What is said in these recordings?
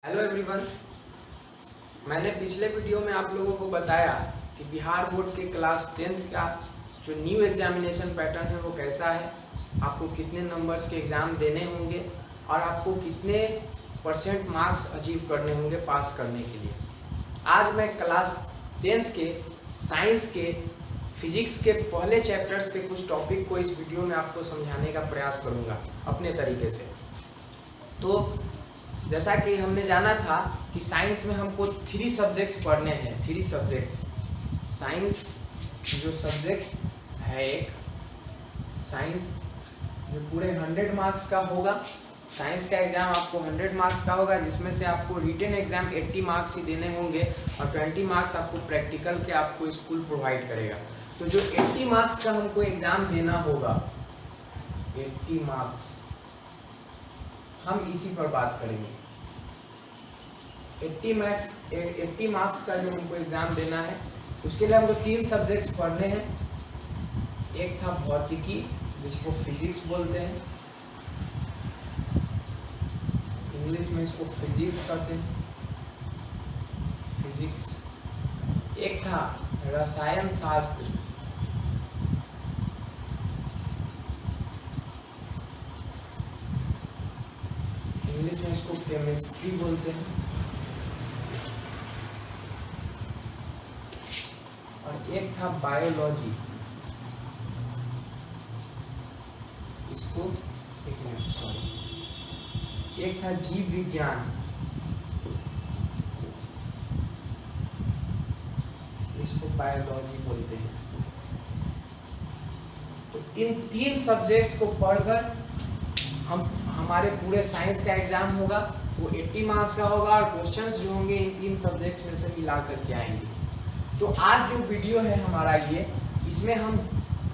Hello everyone. मैंने पिछले video में आप लोगों को बताया कि बिहार बोर्ड के क्लास 10th का जो न्यू एग्जामिनेशन पैटर्न है वो कैसा है, आपको कितने नंबर्स के एग्ज़ाम देने होंगे और आपको कितने % मार्क्स अचीव करने होंगे पास करने के लिए। आज मैं क्लास 10th के साइंस के फिजिक्स के पहले चैप्टर्स के कुछ टॉपिक को इस वीडियो में आपको समझाने का प्रयास करूँगा अपने तरीके से। तो जैसा कि हमने जाना था कि साइंस में हमको 3 सब्जेक्ट्स पढ़ने हैं। 3 सब्जेक्ट्स साइंस जो सब्जेक्ट है, एक साइंस जो पूरे 100 मार्क्स का होगा। साइंस का एग्ज़ाम आपको 100 मार्क्स का होगा, जिसमें से आपको रिटन एग्ज़ाम 80 मार्क्स ही देने होंगे और 20 मार्क्स आपको प्रैक्टिकल के आपको स्कूल प्रोवाइड करेगा। तो जो 80 मार्क्स का हमको एग्ज़ाम देना होगा, 80 मार्क्स, हम इसी पर बात करेंगे। 80 मार्क्स का जो हमको एग्ज़ाम देना है, उसके लिए हमको 3 सब्जेक्ट्स पढ़ने हैं। एक था भौतिकी, जिसको फिजिक्स बोलते हैं, इंग्लिश में इसको फिजिक्स कहते हैं, फिजिक्स। एक था रसायन शास्त्र, इंग्लिश में इसको केमिस्ट्री बोलते हैं, और एक था बायोलॉजी, इसको एक था जीव विज्ञान, इसको बायोलॉजी बोलते हैं। तो इन 3 सब्जेक्ट्स को पढ़कर हमारे पूरे साइंस का एग्जाम होगा, वो 80 मार्क्स का होगा और क्वेश्चंस जो होंगे इन 3 सब्जेक्ट्स में से मिला करके आएंगे। तो आज जो वीडियो है हमारा ये, इसमें हम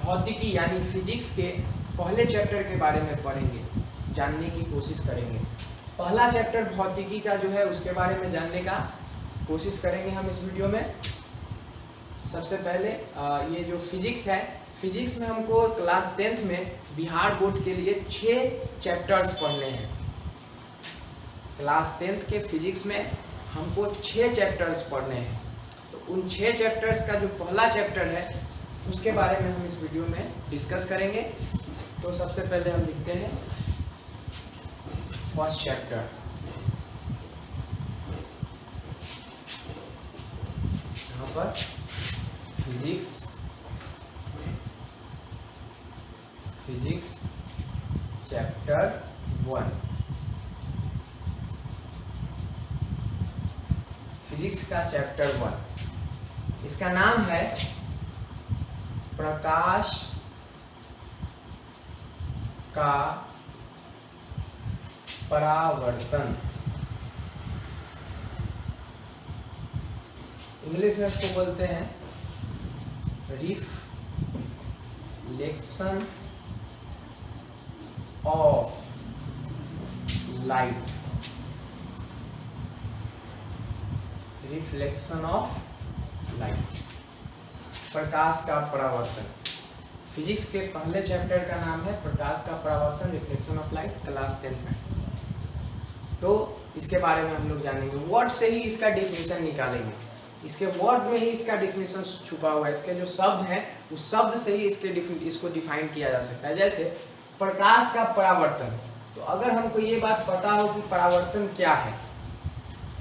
भौतिकी यानी फिजिक्स के पहले चैप्टर के बारे में पढ़ेंगे, जानने की कोशिश करेंगे। पहला चैप्टर भौतिकी का जो है उसके बारे में जानने का कोशिश करेंगे हम इस वीडियो में। सबसे पहले ये जो फिजिक्स है, फिजिक्स में हमको क्लास 10th में बिहार बोर्ड के लिए 6 चैप्टर्स पढ़ने हैं। क्लास 10th के फिजिक्स में हमको 6 चैप्टर्स पढ़ने हैं। तो उन 6 चैप्टर्स का जो पहला चैप्टर है उसके बारे में हम इस वीडियो में डिस्कस करेंगे। तो सबसे पहले हम लिखते हैं फर्स्ट चैप्टर। यहाँ पर फिजिक्स चैप्टर 1, फिजिक्स का चैप्टर 1, इसका नाम है प्रकाश का परावर्तन। इंग्लिश में इसको बोलते हैं reflection of light. Reflection of light, प्रकाश का परावर्तन। फिजिक्स के पहले चैप्टर का नाम है प्रकाश का परावर्तन, reflection of light, class 10th में। तो इसके बारे में हम लोग जानेंगे। वर्ड से ही इसका डेफिनेशन निकालेंगे, इसके वर्ड में ही इसका डेफिनेशन छुपा हुआ है। इसके जो शब्द हैं उस शब्द से ही इसको डिफाइन किया जा सकता है। जैसे प्रकाश का परावर्तन, तो अगर हमको ये बात पता हो कि परावर्तन क्या है,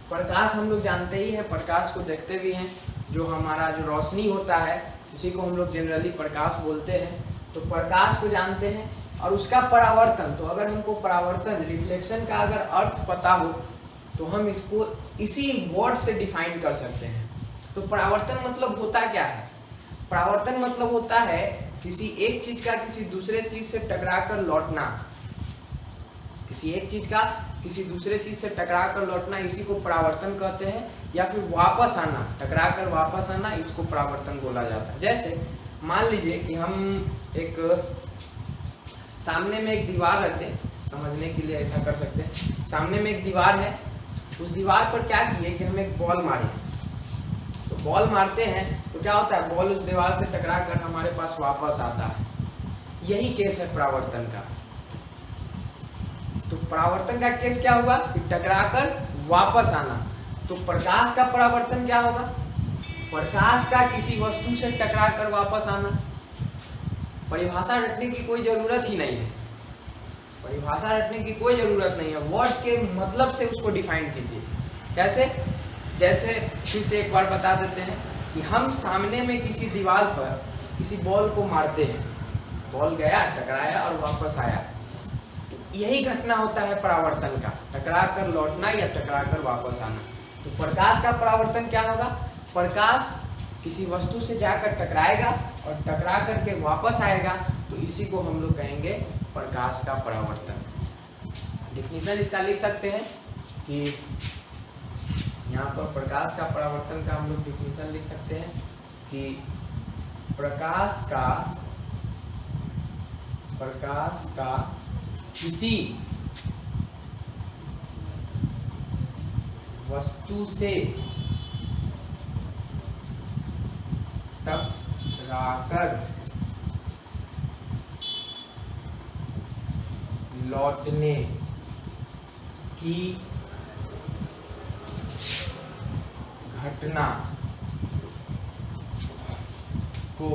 प्रकाश हम लोग जानते ही हैं, प्रकाश को देखते भी हैं। जो हमारा जो रोशनी होता है उसी को हम लोग जनरली प्रकाश बोलते हैं। तो प्रकाश को जानते हैं और उसका परावर्तन, तो अगर हमको परावर्तन, रिफ्लेक्शन का अगर अर्थ पता हो तो हम इसको इसी वर्ड से डिफाइन कर सकते हैं। तो परावर्तन मतलब होता क्या है? परावर्तन मतलब होता है किसी एक चीज का किसी दूसरे चीज से टकरा कर लौटना। किसी एक चीज का किसी दूसरे चीज से टकरा कर लौटना, इसी को परावर्तन कहते हैं। या फिर वापस आना, टकरा कर वापस आना, इसको परावर्तन बोला जाता है। जैसे मान लीजिए कि हम एक सामने में एक दीवार रख दें, समझने के लिए ऐसा कर सकते हैं। सामने में एक दीवार है, उस दीवार पर क्या किए कि हम एक बॉल मारे। तो बॉल मारते हैं तो क्या होता है, बॉल उस दीवार से टकरा कर हमारे पास वापस आता है। यही केस है परावर्तन का। तो परावर्तन का केस क्या हुआ कि टकराकर वापस आना। तो प्रकाश का परावर्तन क्या होगा? प्रकाश का किसी वस्तु से टकरा कर वापस आना। परिभाषा रटने की कोई जरूरत ही नहीं है, परिभाषा रटने की कोई जरूरत नहीं है। वर्ड के मतलब से उसको डिफाइन कीजिए। कैसे? जैसे फिर से एक बार बता देते हैं कि हम सामने में किसी दीवार पर किसी बॉल को मारते हैं, बॉल गया, टकराया और वापस आया। तो यही घटना होता है परावर्तन का, टकरा कर लौटना या टकरा कर वापस आना। तो प्रकाश का परावर्तन क्या होगा? प्रकाश किसी वस्तु से जाकर टकराएगा और टकरा करके वापस आएगा, तो इसी को हम लोग कहेंगे प्रकाश का परावर्तन। डिफिनीशन इसका लिख सकते हैं कि यहाँ पर प्रकाश का परावर्तन का हम लोग डिफिनीशन लिख सकते हैं कि प्रकाश का किसी वस्तु से टकराकर लौटने की घटना को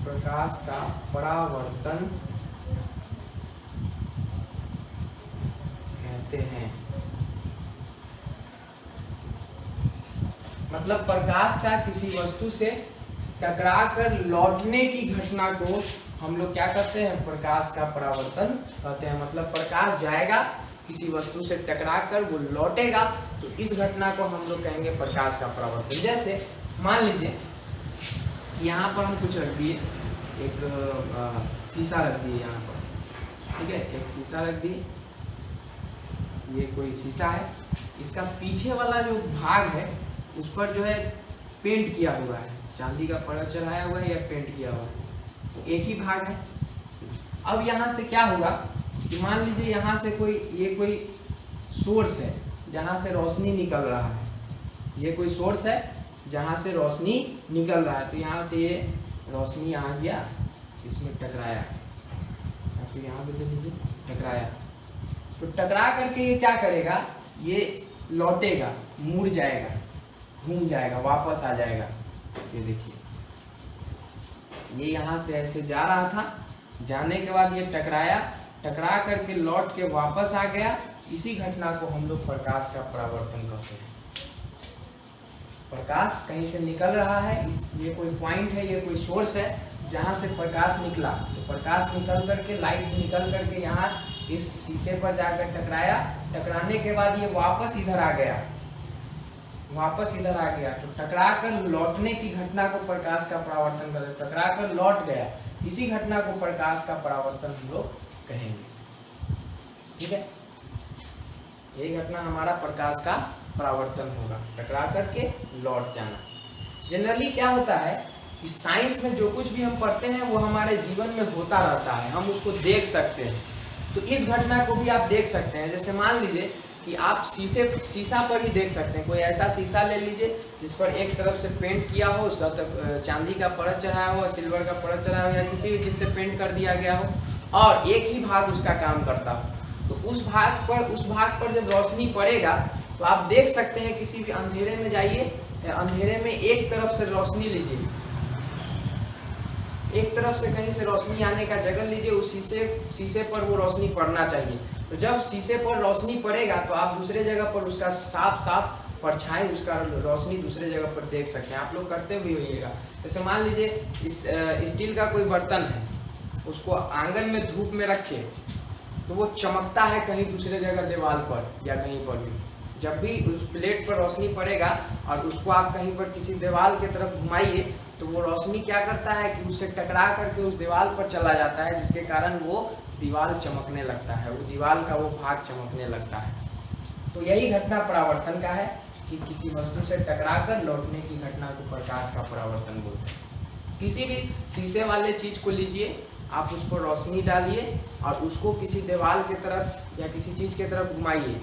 प्रकाश का परावर्तन कहते हैं। मतलब प्रकाश का किसी वस्तु से टकराकर लौटने की घटना को हम लोग क्या कहते हैं? प्रकाश का परावर्तन कहते हैं। मतलब प्रकाश जाएगा, किसी वस्तु से टकराकर वो लौटेगा, तो इस घटना को हम लोग कहेंगे प्रकाश का परावर्तन। जैसे मान लीजिए यहाँ पर हम कुछ रख दिए, एक शीशा रख दिए यहाँ पर, ठीक है, एक शीशा रख दिए, ये कोई शीशा है, इसका पीछे वाला जो भाग है उस पर जो है पेंट किया हुआ है, चांदी का परत चढ़ाया हुआ है या पेंट किया हुआ है, तो एक ही भाग है। अब यहाँ से क्या हुआ कि मान लीजिए यहाँ से कोई सोर्स है जहाँ से रोशनी निकल रहा है, ये कोई सोर्स है जहाँ से रोशनी निकल रहा है, तो यहाँ से ये रोशनी आ गया, इसमें टकराया, या फिर यहाँ पे ले लीजिए टकराया, तो टकरा करके ये क्या करेगा? ये लौटेगा, मुड़ जाएगा, घूम जाएगा, वापस आ जाएगा। ये देखिए, ये यहाँ से ऐसे जा रहा था, जाने के बाद ये टकराया, टकरा करके लौट के वापस आ गया। इसी घटना को हम लोग प्रकाश का परावर्तन कहते हैं। प्रकाश कहीं से निकल रहा है, ये कोई पॉइंट है, ये कोई सोर्स है जहाँ से प्रकाश निकला, तो प्रकाश निकल करके, लाइट निकल करके यहाँ इस शीशे पर जाकर टकराया, टकराने के बाद ये वापस इधर आ गया, तो टकरा कर लौटने की घटना को प्रकाश का परावर्तन कहते हैं। टकरा कर लौट गया, इसी घटना को प्रकाश का परावर्तन हम लोग कहेंगे। ठीक है, यही घटना हमारा प्रकाश का परावर्तन होगा, टकरा करके लौट जाना। जनरली क्या होता है कि साइंस में जो कुछ भी हम पढ़ते हैं वो हमारे जीवन में होता रहता है, हम उसको देख सकते हैं। तो इस घटना को भी आप देख सकते हैं। जैसे मान लीजिए कि आप शीशा पर ही देख सकते हैं। कोई ऐसा शीशा ले लीजिए जिस पर एक तरफ से पेंट किया हो, चांदी का परत चढ़ाया हो, सिल्वर का परत चढ़ाया हो, या किसी भी चीज़ से पेंट कर दिया गया हो, और एक ही भाग उसका काम करता हो, तो उस भाग पर जब रोशनी पड़ेगा तो आप देख सकते हैं। किसी भी अंधेरे में जाइए, अंधेरे में एक तरफ से रोशनी लीजिए, एक तरफ से कहीं से रोशनी आने का जगह लीजिए, उस शीशे पर वो रोशनी पड़ना चाहिए। तो जब शीशे पर रोशनी पड़ेगा तो आप दूसरे जगह पर उसका साफ परछाई, उसका रोशनी दूसरे जगह पर देख सकते हैं। आप लोग करते भी होइएगा। जैसे मान लीजिए स्टील का कोई बर्तन है, उसको आंगन में धूप में रखे तो वो चमकता है कहीं दूसरे जगह दीवार पर या कहीं पर भी। जब भी उस प्लेट पर रोशनी पड़ेगा और उसको आप कहीं पर किसी दीवार की तरफ घुमाइए तो वो रोशनी क्या करता है कि उससे टकरा करके उस दीवार पर चला जाता है, जिसके कारण वो दीवार चमकने लगता है, वो दीवार का वो भाग चमकने लगता है। तो यही घटना परावर्तन का है कि किसी वस्तु से टकराकर लौटने की घटना को प्रकाश का परावर्तन बोलते हैं। किसी भी शीशे वाले चीज को लीजिए, आप उस पर रोशनी डालिए और उसको किसी दीवार की तरफ या किसी चीज की तरफ घुमाइए,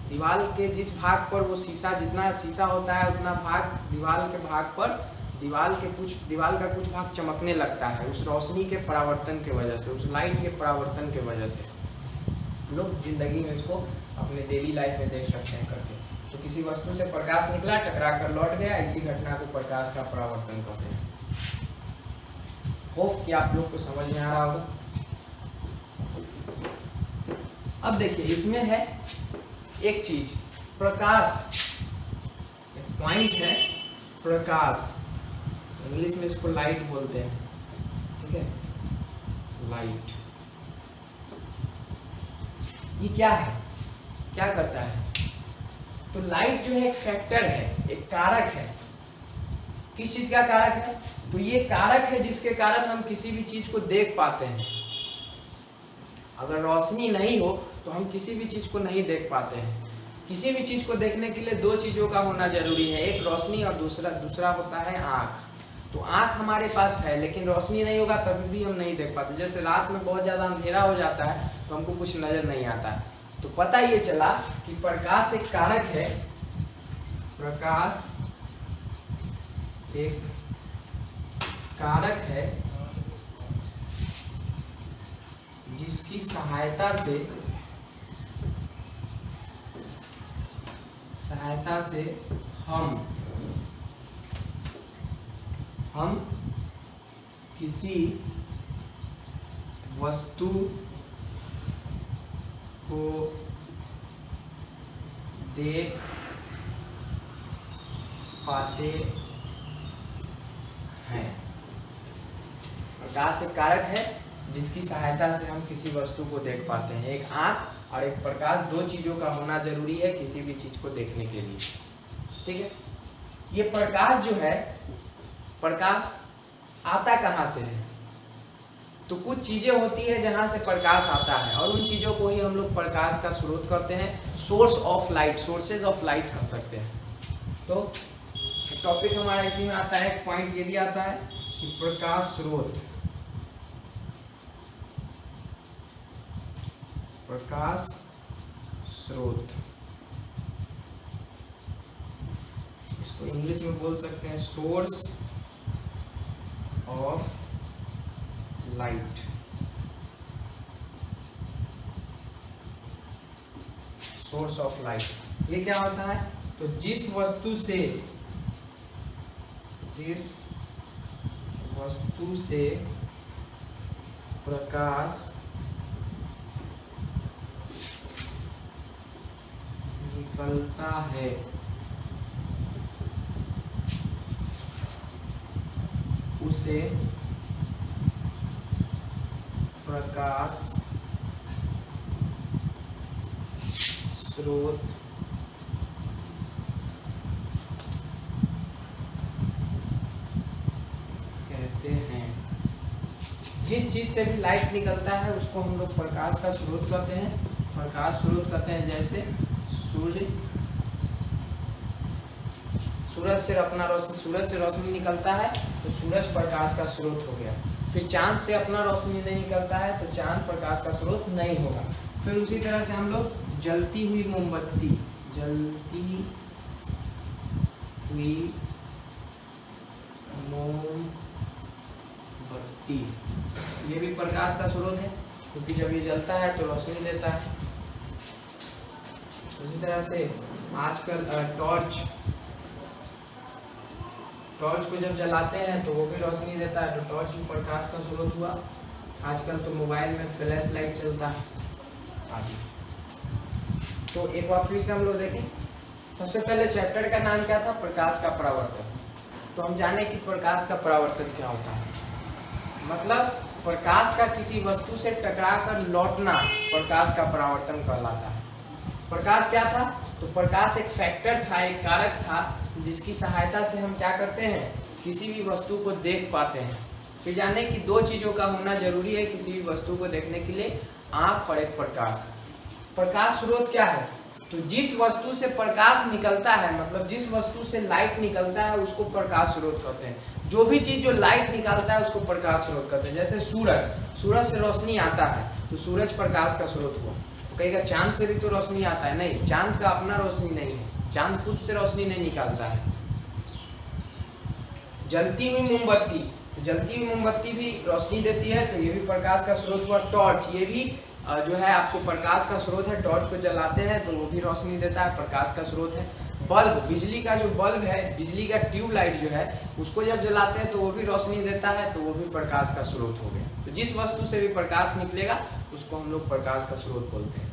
दीवार के जिस भाग पर वो शीशा, जितना शीशा होता है उतना भाग दीवार के भाग पर दीवार का कुछ भाग चमकने लगता है उस रोशनी के परावर्तन के वजह से, उस लाइट के परावर्तन के वजह से। लोग जिंदगी में इसको अपने डेली लाइफ में देख सकते हैं करके। तो किसी वस्तु से प्रकाश निकला, टकरा कर लौट गया, इसी घटना को प्रकाश का परावर्तन कहते हैं। होप कि आप लोग को समझ में आ रहा होगा। अब देखिए इसमें है एक चीज, प्रकाश, एक पॉइंट है प्रकाश, इंग्लिश में इसको लाइट बोलते हैं, ठीक है, लाइट। ये क्या है, क्या करता है? तो लाइट जो है एक फैक्टर है, एक कारक है। किस चीज का कारक है? तो ये कारक है जिसके कारण हम किसी भी चीज को देख पाते हैं। अगर रोशनी नहीं हो तो हम किसी भी चीज को नहीं देख पाते हैं। किसी भी चीज को देखने के लिए दो चीजों का होना जरूरी है, एक रोशनी और दूसरा होता है आँख। तो आँख हमारे पास है लेकिन रोशनी नहीं होगा तभी भी हम नहीं देख पाते। जैसे रात में बहुत ज़्यादा अंधेरा हो जाता है तो हमको कुछ नज़र नहीं आता है। तो पता ये चला कि प्रकाश एक कारक है, प्रकाश एक कारक है जिसकी सहायता से हम किसी वस्तु को देख पाते हैं। प्रकाश एक कारक है जिसकी सहायता से हम किसी वस्तु को देख पाते हैं। एक आँख और एक प्रकाश, दो चीजों का होना जरूरी है किसी भी चीज को देखने के लिए, ठीक है। ये प्रकाश जो है, प्रकाश आता कहाँ से है? तो कुछ चीजें होती है जहां से प्रकाश आता है और उन चीजों को ही हम लोग प्रकाश का स्रोत करते हैं, source of light, sources of light कह सकते हैं। तो टॉपिक हमारा इसी में आता है, एक पॉइंट ये भी आता है कि प्रकाश स्रोत, प्रकाश स्रोत, इसको इंग्लिश में बोल सकते हैं source of light. Source of light ये क्या होता है? तो जिस वस्तु से प्रकाश निकलता है उसे प्रकाश स्रोत कहते हैं। जिस चीज से भी लाइट निकलता है उसको हम लोग प्रकाश का स्रोत कहते हैं, प्रकाश स्रोत कहते हैं। जैसे सूरज से रोशनी निकलता है तो सूरज प्रकाश का स्रोत हो गया। फिर चांद से अपना रोशनी नहीं निकलता है तो चांद प्रकाश का स्रोत नहीं होगा। फिर उसी तरह से हम लोग जलती हुई मोमबत्ती, ये भी प्रकाश का स्रोत है क्योंकि जब ये जलता है तो रोशनी देता है। उसी तरह से आजकल टॉर्च को जब जलाते हैं तो वो भी रोशनी देता है, तो टॉर्च भी प्रकाश का स्रोत हुआ। आजकल तो मोबाइल में फ्लैश लाइट चलता है आदि। तो एक बार फिर से हम लोग देखें, सबसे पहले चैप्टर का नाम क्या था? प्रकाश का परावर्तन। तो हम जाने कि प्रकाश का परावर्तन क्या होता है। मतलब प्रकाश का किसी वस्तु से टकरा कर लौटना प्रकाश का परावर्तन कहलाता है। प्रकाश क्या था? तो प्रकाश एक फैक्टर था, एक कारक था जिसकी सहायता से हम क्या करते हैं, किसी भी वस्तु को देख पाते हैं। फिर जाने कि दो चीज़ों का होना जरूरी है किसी भी वस्तु को देखने के लिए, आँख और एक प्रकाश। प्रकाश स्रोत क्या है? तो जिस वस्तु से प्रकाश निकलता है, मतलब जिस वस्तु से लाइट निकलता है उसको प्रकाश स्रोत कहते हैं। जो भी चीज़ जो लाइट निकालता है उसको प्रकाश स्रोत कहते हैं। जैसे सूरज से रोशनी आता है तो सूरज प्रकाश का स्रोत हुआ। कहेगा चांद से भी तो रोशनी आता है, नहीं, चांद का अपना रोशनी नहीं है, चांद खुद से रोशनी नहीं निकालता है। जलती हुई मोमबत्ती, तो जलती हुई मोमबत्ती भी रोशनी देती है, तो ये भी प्रकाश का स्रोत हुआ। टॉर्च, ये भी जो है आपको प्रकाश का स्रोत है, टॉर्च को जलाते हैं तो वो भी रोशनी देता है, प्रकाश का स्रोत है। बल्ब, बिजली का जो बल्ब है, बिजली का ट्यूबलाइट जो है, उसको जब जलाते हैं तो वो भी रोशनी देता है, तो वो भी प्रकाश का स्रोत हो गया। तो जिस वस्तु से भी प्रकाश निकलेगा उसको हम लोग प्रकाश का स्रोत बोलते हैं।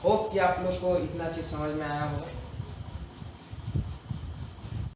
होप कि आप लोग को इतना चीज समझ में आया होगा।